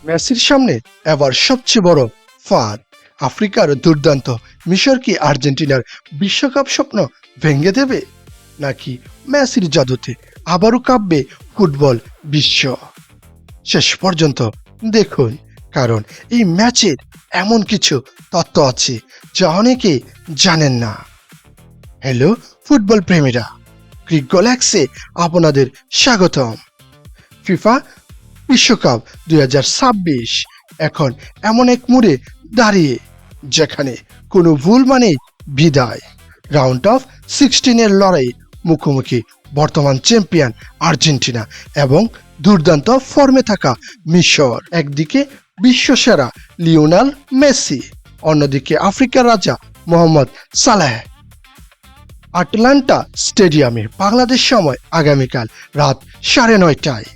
মেসির সামনে এবার সবচেয়ে বড় ফাঁদ। আফ্রিকার দুর্দান্ত মিশর কি আর্জেন্টিনার বিশ্বকাপ স্বপ্ন ভেঙে দেবে, নাকি মেসির জাদুতে আবারও কাঁপবে ফুটবল বিশ্ব? শেষ পর্যন্ত দেখুন, কারণ এই ম্যাচের এমন কিছু তথ্য আছে যা অনেকে জানেন না। হ্যালো ফুটবল প্রেমীরা, ক্রিক গ্যালাক্সে আপনাদের স্বাগতম। ফিফা বিশ্বকাপ 2026 এখন এমন এক মোড়ে দাঁড়িয়ে যেখানে কোনো ভুল মানেই বিদায়। রাউন্ড অফ 16-এর লড়াই মুখোমুখি বর্তমান চ্যাম্পিয়ন আর্জেন্টিনা এবং দুর্দান্ত ফর্মে থাকা মিশর। একদিকে বিশ্বসেরা লিওনেল মেসি, অন্যদিকে আফ্রিকার রাজা মোহাম্মদ সালেহ। আটলান্টা স্টেডিয়ামে বাংলাদেশ সময় আগামীকাল রাত 9:30টায়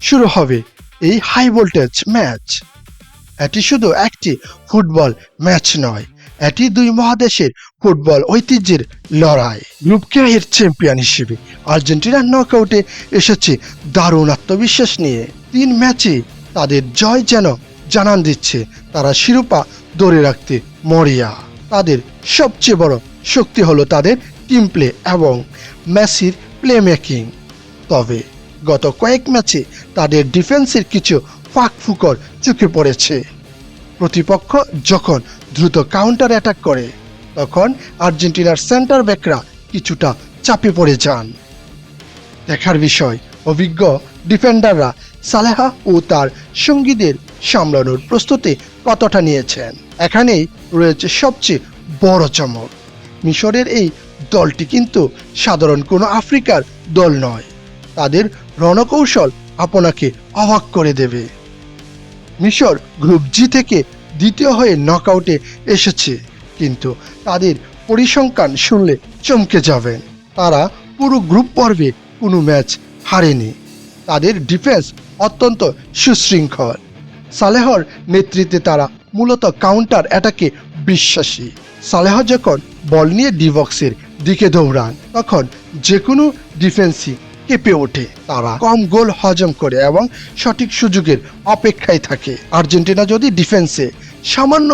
শুরু হবে এই হাই ভোল্টেজ ম্যাচ। এটি শুধু একটি ফুটবল ম্যাচ নয়, এটি দুই মহাদেশের ফুটবল ঐতিহ্যের লড়াই। গ্রুপ কে এর চ্যাম্পিয়ন হিসেবে আর্জেন্টিনা নকআউটে এসেছে দারুণ আত্মবিশ্বাস নিয়ে। 3 ম্যাচে তাদের জয় যেন জানান দিচ্ছে তারা শিরোপা ধরে রাখতে মরিয়া। তাদের সবচেয়ে বড় শক্তি হলো তাদের টিম প্লে এবং মেসির প্লে মেকিং। তবে গত কয়েক ম্যাচে তাদের ডিফেন্সের কিছু ফাঁকফুকর চোখে পড়েছে। প্রতিপক্ষ যখন দ্রুত কাউন্টার অ্যাটাক করে, তখন আর্জেন্টিনার সেন্টার ব্যাকরা কিছুটা চাপে পড়ে যান। দেখার বিষয়, অভিজ্ঞ ডিফেন্ডাররা সালেহা ও তার সঙ্গীদের সামলানোর প্রস্তুতি কতটা নিয়েছেন। এখানেই রয়েছে সবচেয়ে বড় চমক। মিশরের এই দলটি কিন্তু সাধারণ কোনো আফ্রিকার দল নয়। তাদের রণকৌশল আপনাকে অবাক করে দেবে। মিশর গ্রুপ জি থেকে দ্বিতীয় হয়ে নকআউটে এসেছে, কিন্তু তাদের পরিসংখ্যান শুনলে চমকে যাবেন। তারা পুরো গ্রুপ পর্বে কোনো ম্যাচ হারেনি। তাদের ডিফেন্স অত্যন্ত সুশৃঙ্খল। সালেহর নেতৃত্বে তারা মূলত কাউন্টার অ্যাটাকে বিশ্বাসী। সালেহ যখন বল নিয়ে ডি বক্সের দিকে দৌড়ান, তখন যে কোনো ডিফেন্সই কেঁপে ওঠে। তারা কম গোল হজম করে এবং সঠিক সুযোগের অপেক্ষায় থাকে। আর্জেন্টিনা যদি ডিফেন্সে সামান্য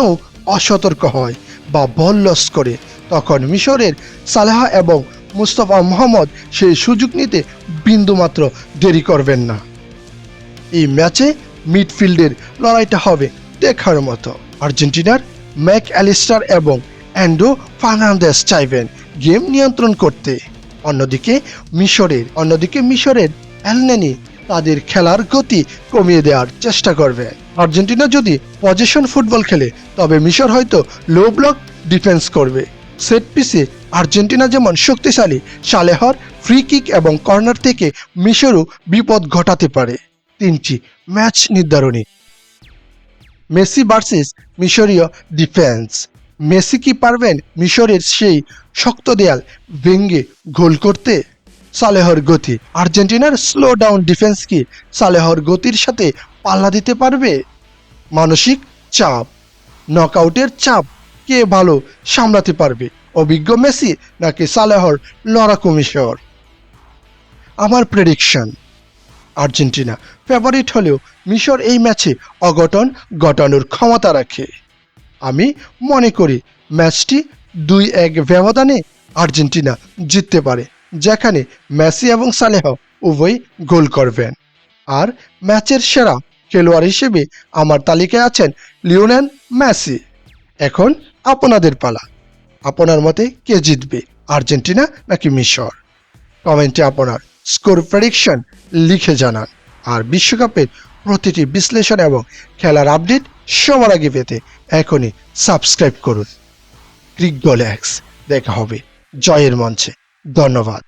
অসতর্ক হয় বা বল লস করে, তখন মিশরের সালেহ এবং মুস্তাফা মোহাম্মদ সেই সুযোগ নিতে বিন্দুমাত্র দেরি করবেন না। এই ম্যাচে মিডফিল্ডের লড়াইটা হবে দেখার মতো। আর্জেন্টিনার ম্যাক অ্যালিস্টার এবং অ্যান্ড্রু ফার্নান্দেজ চাইবেন গেম নিয়ন্ত্রণ করতে। অন্যদিকে মিশরের এলনেনি তাদের খেলার গতি কমিয়ে দেওয়ার চেষ্টা করবে। আর্জেন্টিনা যদি পজিশন ফুটবল খেলে, তবে মিশর হয়তো লো ব্লক ডিফেন্স করবে। সেট পিসে আর্জেন্টিনা যেমন শক্তিশালী, সালেহর ফ্রি কিক এবং কর্নার থেকে মিশরও বিপদ ঘটাতে পারে। 3টি ম্যাচ নির্ধারণী। মেসি ভার্সেস মিশরীয় ডিফেন্স। মেসি কি পারবেন মিশরের সেই শক্ত দেয়াল ভেঙে গোল করতে? সালেহর গতি। আর্জেন্টিনার স্লো ডাউন ডিফেন্স কি সালেহর গতির সাথে পাল্লা দিতে পারবে? মানসিক চাপ, নকআউটের চাপ কে ভালো সামলাতে পারবে, অভিজ্ঞ মেসি নাকি সালেহর লড়াকু মিশর? আমার প্রেডিকশন, আর্জেন্টিনা ফেভারিট হলেও মিশর এই ম্যাচে অঘটন ঘটানোর ক্ষমতা রাখে। আমি মনে করি ম্যাচটি 2-1 ব্যবধানে আর্জেন্টিনা জিততে পারে, যেখানে মেসি এবং সালেহ উভয়ই গোল করবেন। আর ম্যাচের সেরা খেলোয়াড় হিসেবে আমার তালিকায় আছেন লিওনেল মেসি। এখন আপনাদের পালা। আপনার মতে কে জিতবে, আর্জেন্টিনা নাকি মিশর? কমেন্টে আপনার স্কোর প্রেডিকশন লিখে জানান। আর বিশ্বকাপের প্রতিটি বিশ্লেষণ এবং খেলার আপডেট সবার আগে পেতে এখনই সাবস্ক্রাইব করুন ক্রিক গ্যালাক্স। দেখা হবে জয়ের মঞ্চে। ধন্যবাদ।